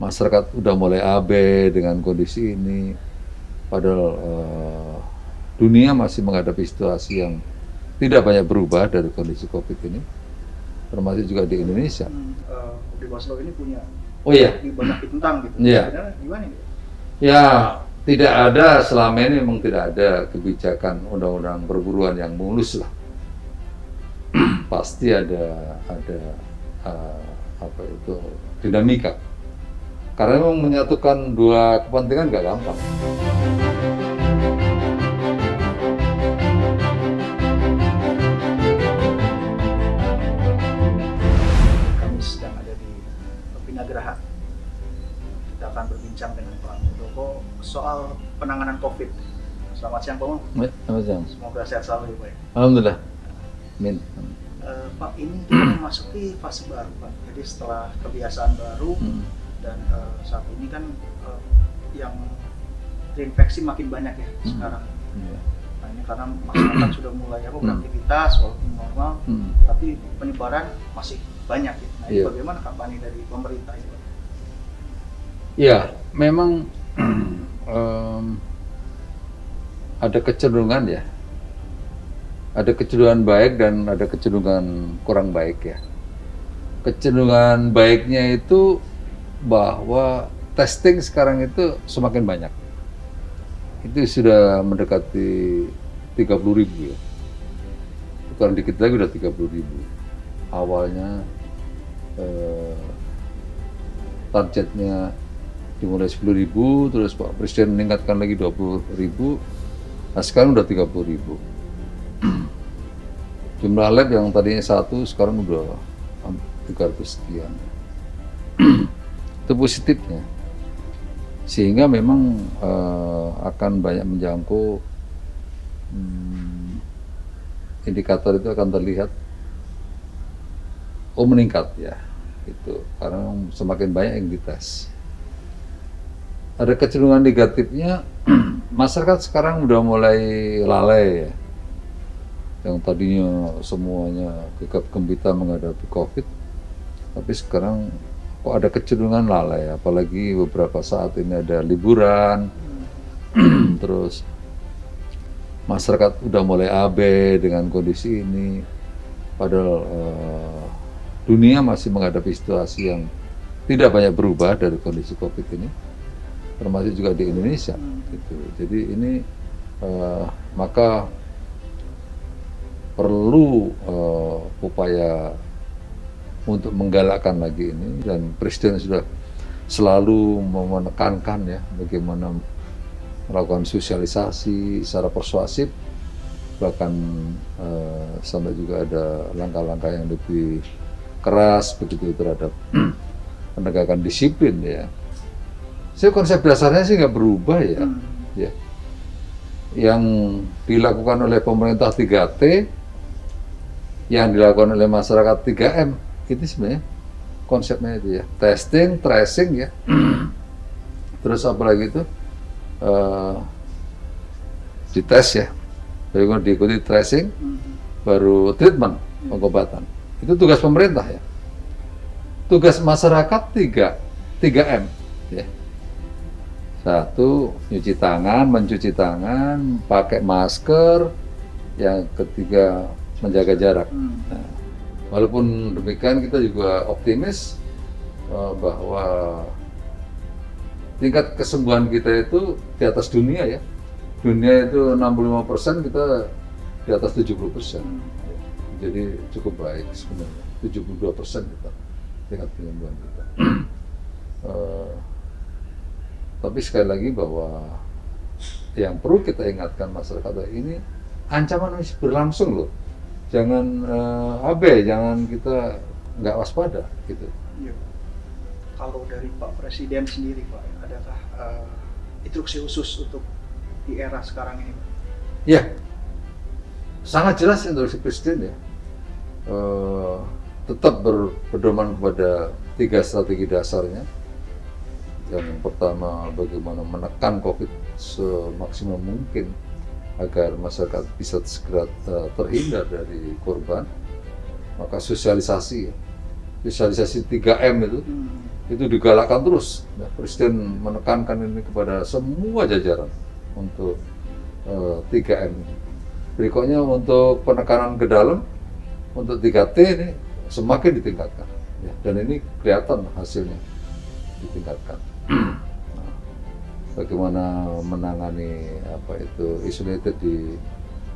masyarakat udah mulai abai dengan kondisi ini, padahal dunia masih menghadapi situasi yang tidak banyak berubah dari kondisi COVID ini, termasuk juga di Indonesia. Omnibus Law ini punya Oh iya, lebih banyak tentang gitu. Iya. Sebenarnya gimana ini? ya tidak ada, selama ini memang tidak ada kebijakan undang-undang perburuan yang mulus lah. Pasti ada apa itu dinamika. Karena memang menyatukan dua kepentingan nggak gampang. Kami sedang ada di Binagraha. Kita akan berbincang dengan Pak Muldoko soal penanganan COVID. Selamat siang Pak Mul. Selamat siang. Semoga sehat selalu ya Pak. Alhamdulillah. Amin. Pak, ini kita memasuki fase baru Pak. Jadi setelah kebiasaan baru dan saat ini kan yang terinfeksi makin banyak ya sekarang. Nah, ini karena masyarakat sudah mulai beraktivitas walaupun normal, tapi penyebaran masih banyak ya. Nah, ini bagaimana kampanye dari pemerintah ini Pak? Ya, memang ada kecenderungan ya. Ada kecenderungan baik dan ada kecenderungan kurang baik ya. Kecenderungan baiknya itu bahwa testing sekarang itu semakin banyak. Itu sudah mendekati 30.000 ya. Sekarang dikit lagi udah 30.000. Awalnya targetnya dimulai 10.000, terus Pak Presiden meningkatkan lagi 20.000. Nah sekarang udah 30.000. Jumlah lab yang tadinya 1 sekarang udah 300 sekian. Itu positifnya. Sehingga memang akan banyak menjangkau, indikator itu akan terlihat meningkat ya. Itu karena semakin banyak yang dites. Ada kecenderungan negatifnya, masyarakat sekarang udah mulai lalai ya. Yang tadinya semuanya gegap gempita menghadapi COVID, tapi sekarang kok ada kecenderungan lalai, apalagi beberapa saat ini ada liburan, terus masyarakat udah mulai abai dengan kondisi ini, padahal dunia masih menghadapi situasi yang tidak banyak berubah dari kondisi COVID ini, termasuk juga di Indonesia. Gitu. Jadi ini maka perlu upaya untuk menggalakkan lagi ini, dan Presiden sudah selalu menekankan ya bagaimana melakukan sosialisasi secara persuasif, bahkan sampai juga ada langkah-langkah yang lebih keras begitu terhadap penegakan disiplin ya. Saya konsep dasarnya sih nggak berubah ya. Ya. Yang dilakukan oleh pemerintah 3T, yang dilakukan oleh masyarakat 3M, itu sebenarnya konsepnya itu ya, testing, tracing ya, terus apalagi itu dites ya, baru diikuti tracing, baru treatment, pengobatan. Itu tugas pemerintah ya. Tugas masyarakat 3M ya. 1, nyuci tangan, mencuci tangan, pakai masker. Yang ketiga, menjaga jarak. Nah, walaupun demikian kita juga optimis bahwa tingkat kesembuhan kita itu di atas dunia ya. Dunia itu 65%, kita di atas 70%. Jadi cukup baik sebenarnya. 72% kita tingkat kesembuhan kita. Tapi sekali lagi bahwa yang perlu kita ingatkan masyarakat ini, ancaman masih berlangsung loh. Jangan abai, jangan kita nggak waspada gitu. Ya. Kalau dari Pak Presiden sendiri Pak, adakah instruksi khusus untuk di era sekarang ini Pak? Ya, sangat jelas instruksi Presiden ya. Tetap berpedoman kepada 3 strategi dasarnya. Yang pertama, bagaimana menekan COVID semaksimal mungkin agar masyarakat bisa segera terhindar dari korban. Maka sosialisasi 3M itu itu digalakkan terus. Ya, Presiden menekankan ini kepada semua jajaran untuk 3M ini. Berikutnya untuk penekanan ke dalam, untuk 3T ini semakin ditingkatkan. Ya, dan ini kelihatan hasilnya ditingkatkan. Nah, bagaimana menangani isolated di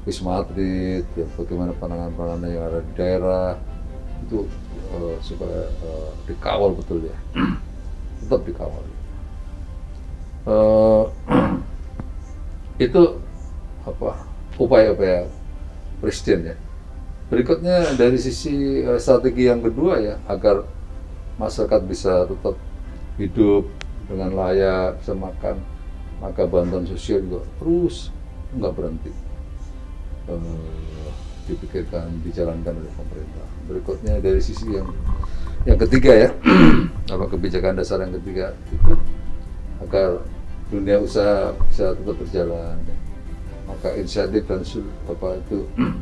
Wisma Atlet, ya, bagaimana penanganan yang ada di daerah itu supaya dikawal betul ya, tetap dikawal. Itu upaya-upaya Presiden ya. Berikutnya dari sisi strategi yang kedua ya, agar masyarakat bisa tetap hidup dengan layak, bisa makan, maka bantuan sosial juga terus nggak berhenti dipikirkan, dijalankan oleh pemerintah. Berikutnya dari sisi yang ketiga ya, kebijakan dasar yang ketiga itu agar dunia usaha bisa tetap berjalan. Maka inisiatif dan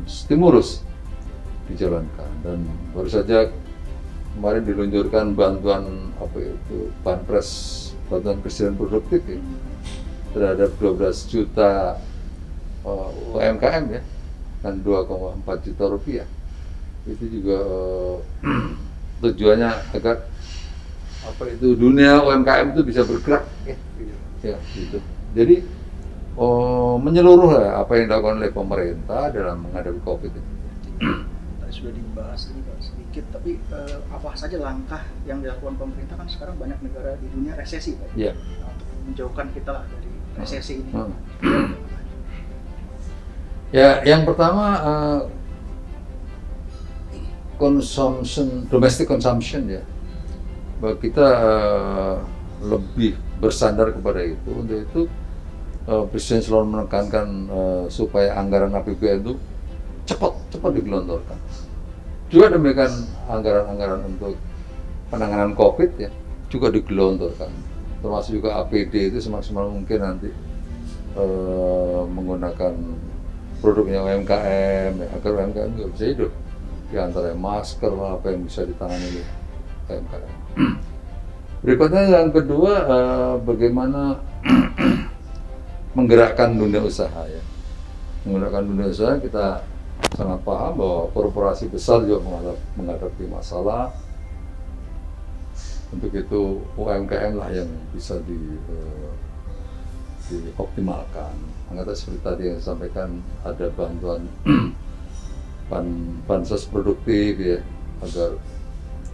stimulus dijalankan, dan baru saja kemarin diluncurkan bantuan Banpres, bantuan presiden produktif ya, terhadap 12 juta UMKM ya, dan 2,4 juta rupiah. Itu juga tujuannya agar dunia UMKM itu bisa bergerak ya gitu. Jadi menyeluruh lah apa yang dilakukan oleh pemerintah dalam menghadapi COVID ini. Tadi sudah dibahas ini Pak sedikit, tapi apa saja langkah yang dilakukan pemerintah? Kan sekarang banyak negara di dunia resesi Pak. Yeah. Nah, untuk menjauhkan kita lah dari resesi ini. Ya, yang pertama domestic consumption ya. Bahwa kita lebih bersandar kepada itu. Untuk itu Presiden selalu menekankan supaya anggaran APBN itu cepat digelontorkan. Juga demikian anggaran-anggaran untuk penanganan COVID ya juga digelontorkan. Termasuk juga APD itu semaksimal mungkin nanti menggunakan produknya UMKM ya, agar UMKM juga bisa hidup. Di antara masker apa yang bisa ditangani oleh UMKM. Berikutnya yang kedua, bagaimana menggerakkan dunia usaha ya. Menggerakkan dunia usaha, kita sangat paham bahwa korporasi besar juga menghadapi masalah. Untuk itu UMKM lah yang bisa dioptimalkan. Angkatan seperti tadi yang disampaikan, ada bantuan bansos produktif ya, agar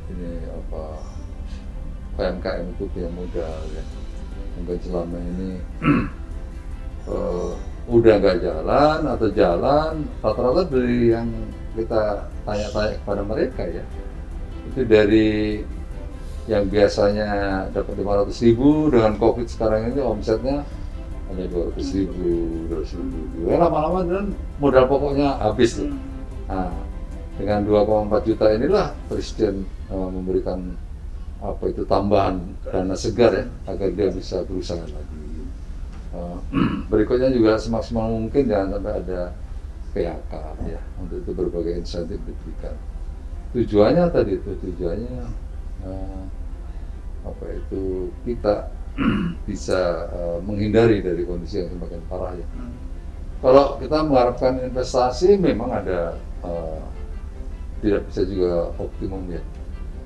ini UMKM itu punya modal ya. Mungkin selama ini udah nggak jalan atau jalan, rata-rata dari yang kita tanya-tanya kepada mereka ya, itu dari yang biasanya dapat 500.000 dengan COVID sekarang ini omsetnya hanya 200.000, 200.000. Ya, lama-lama dan modal pokoknya habis tuh. Nah, dengan 2,4 juta inilah Presiden memberikan tambahan dana segar ya, agar dia bisa berusaha lagi. Berikutnya juga semaksimal mungkin jangan sampai ada PHK ya, untuk itu berbagai insentif diberikan. Tujuannya kita bisa menghindari dari kondisi yang semakin parah ya. Kalau kita mengharapkan investasi memang ada tidak bisa juga optimum ya,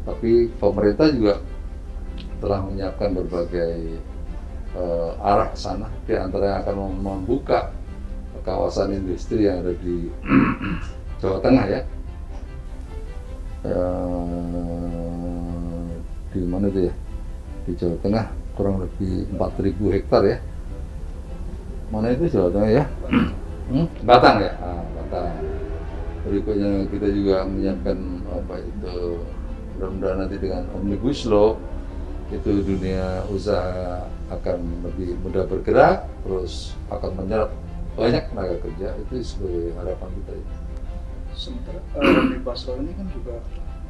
tapi pemerintah juga telah menyiapkan berbagai arah ke sana, di antara yang akan membuka kawasan industri yang ada di Jawa Tengah ya. Di mana itu ya? Di Jawa Tengah kurang lebih 4.000 hektar ya. Mana itu Jawa Tengah ya? Batang ya? Batang. Berikutnya kita juga menyiapkan mudah-mudahan nanti dengan Omnibus Law itu dunia usaha akan lebih mudah bergerak, terus akan menyerap banyak tenaga kerja. Itu sebagai harapan kita ya. Sementara Omnibus Law ini kan juga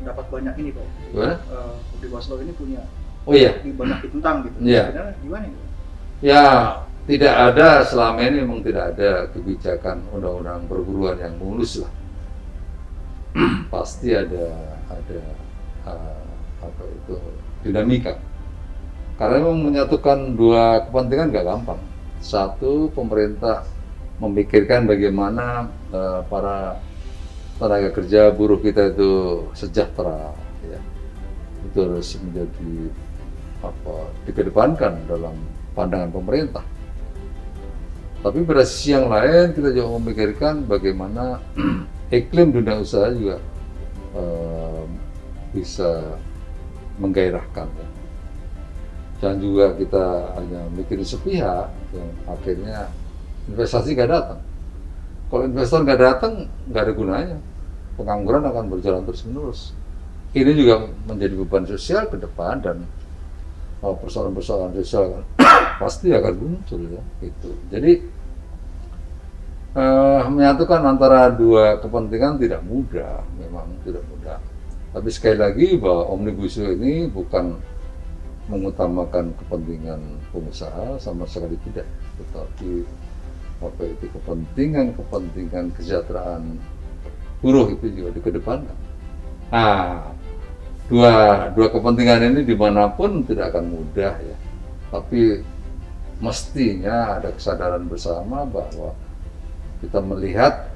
mendapat banyak ini Pak. Omnibus Law ini punya banyak ditentang gitu. Iya. Sebenarnya gimana itu? Ya, tidak ada, selama ini memang tidak ada kebijakan undang-undang perburuan yang mulus lah. Pasti ada dinamika Karena memang menyatukan dua kepentingan nggak gampang. Satu, pemerintah memikirkan bagaimana para tenaga kerja buruh kita itu sejahtera, ya. Itu harus menjadi dikedepankan dalam pandangan pemerintah. Tapi pada sisi yang lain kita juga memikirkan bagaimana iklim dunia usaha juga bisa menggairahkan. Ya. Jangan juga kita hanya mikirin sepihak, yang akhirnya investasi nggak datang. Kalau investor nggak datang, nggak ada gunanya. Pengangguran akan berjalan terus-menerus. Ini juga menjadi beban sosial ke depan, dan persoalan-persoalan sosial pasti akan muncul, ya. Gitu. Jadi menyatukan antara dua kepentingan tidak mudah, memang tidak mudah. Tapi sekali lagi bahwa Omnibus Law ini bukan mengutamakan kepentingan pengusaha, sama sekali tidak, tetapi kepentingan kesejahteraan buruh itu juga dikedepankan. Nah, dua kepentingan ini dimanapun tidak akan mudah, ya. Tapi mestinya ada kesadaran bersama bahwa kita melihat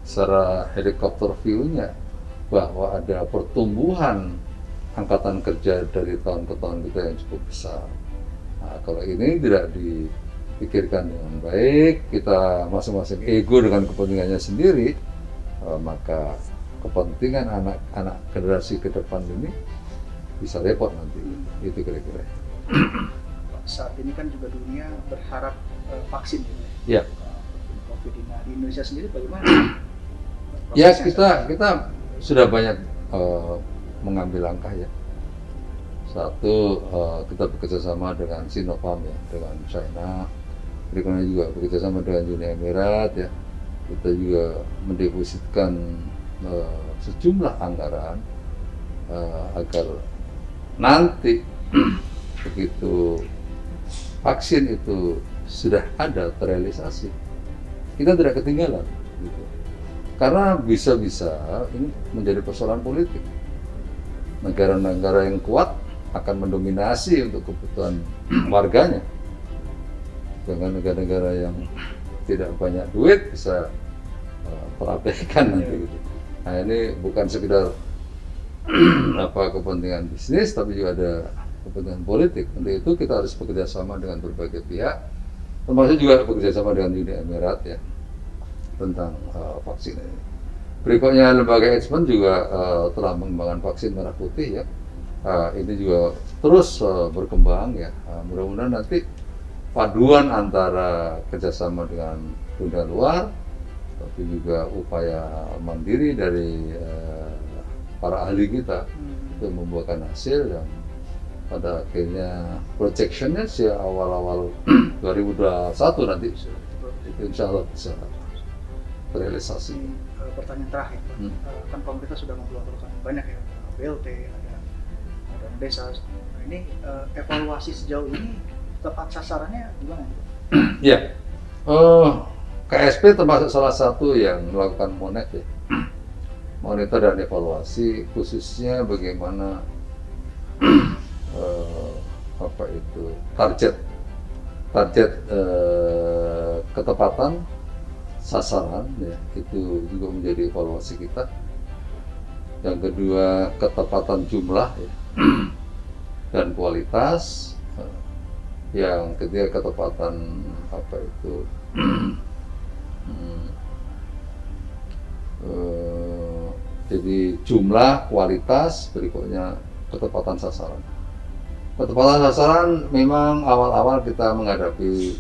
secara helikopter view-nya bahwa ada pertumbuhan angkatan kerja dari tahun ke tahun kita yang cukup besar. Nah, kalau ini tidak dipikirkan dengan baik, kita masing-masing ego dengan kepentingannya sendiri, maka kepentingan anak-anak generasi ke depan ini bisa repot nanti. Itu kira-kira. Saat ini kan juga dunia berharap vaksin, ya. COVID ini. Nah, di Indonesia sendiri bagaimana? Ya, kita sudah banyak mengambil langkah, ya. Satu, kita bekerjasama dengan Sinopharm, ya, dengan China. Berikutnya juga bekerjasama dengan Uni Emirat, ya. Kita juga mendepositkan sejumlah anggaran agar nanti begitu vaksin itu sudah ada terrealisasi, kita tidak ketinggalan, gitu. Karena bisa-bisa ini menjadi persoalan politik. Negara-negara yang kuat akan mendominasi untuk kebutuhan warganya, dengan negara-negara yang tidak banyak duit bisa terabaikan nanti, gitu. Nah, ini bukan sekedar kepentingan bisnis, tapi juga ada kepentingan politik. Untuk itu kita harus bekerja sama dengan berbagai pihak, termasuk juga bekerja sama dengan Uni Emirat, ya, tentang vaksin ini. Berikutnya, lembaga Eijkman juga telah mengembangkan vaksin merah putih, ya. Ini juga terus berkembang, ya. Mudah-mudahan nanti paduan antara kerjasama dengan dunia luar, tapi juga upaya mandiri dari para ahli kita itu membuahkan hasil, dan pada akhirnya projectionnya sih awal-awal 2021 nanti itu insya Allah bisa terrealisasi. Pertanyaan terakhir, kan pemerintah sudah mengeluarkan banyak, ya, BLT, ada desa. Nah, ini evaluasi sejauh ini tepat sasarannya gimana? Ya, KSP termasuk salah satu yang melakukan monitor dan evaluasi, khususnya bagaimana target ketepatan sasaran, ya, itu juga menjadi evaluasi kita. Yang kedua, ketepatan jumlah, ya, dan kualitas. Yang ketiga, ketepatan jadi jumlah, kualitas, berikutnya ketepatan sasaran. Ketepatan sasaran memang awal-awal kita menghadapi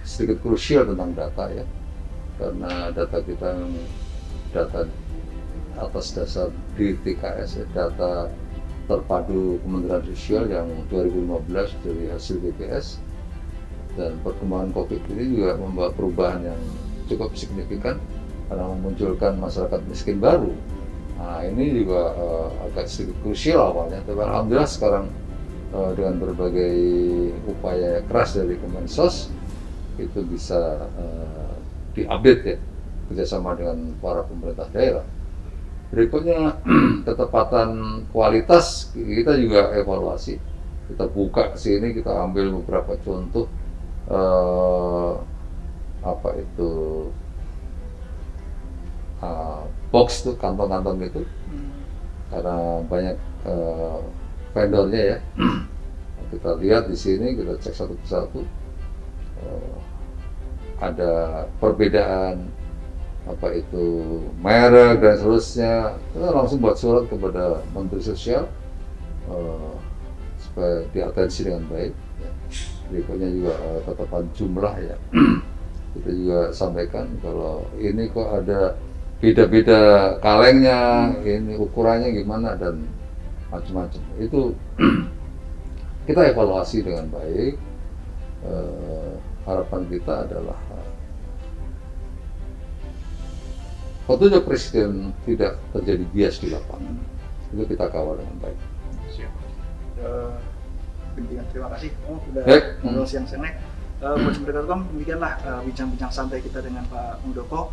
sedikit krusial tentang data, ya, karena data kita data atas dasar DTKS, ya, data terpadu Kementerian Sosial yang 2015 dari hasil BPS, dan perkembangan COVID ini juga membawa perubahan yang cukup signifikan karena memunculkan masyarakat miskin baru. Nah, ini juga agak sedikit krusial awalnya, tapi alhamdulillah sekarang dengan berbagai upaya keras dari Kemensos itu bisa diupdate, ya, kerjasama dengan para pemerintah daerah. Berikutnya, ketepatan kualitas kita juga evaluasi. kita buka sini, kita ambil beberapa contoh apa itu box tuh, kantong-kantong gitu, karena banyak vendornya ya. Kita lihat di sini, kita cek satu persatu, ada perbedaan apa itu merek dan seterusnya. Kita langsung buat surat kepada Menteri Sosial supaya diatensi dengan baik. Berikutnya juga tetapan jumlah ya. Kita juga sampaikan kalau ini kok ada beda-beda kalengnya, ini ukurannya gimana dan macam-macam. Itu kita evaluasi dengan baik. Harapan kita adalah petunjuk Presiden tidak terjadi bias di lapangan. Itu kita kawal dengan baik. Siap. Pimpinan terima kasih sudah Baik. ngobrol siang-siang. Buat Sumber.com, demikianlah bincang-bincang santai kita dengan Pak Muldoko.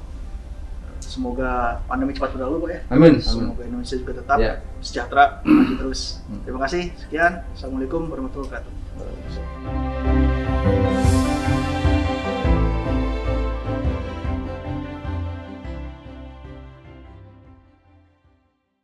Semoga pandemi cepat berlalu, Pak ya. Amin. Semoga Indonesia juga tetap Ya. sejahtera, maju terus. Terima kasih. Sekian. Assalamualaikum warahmatullahi wabarakatuh.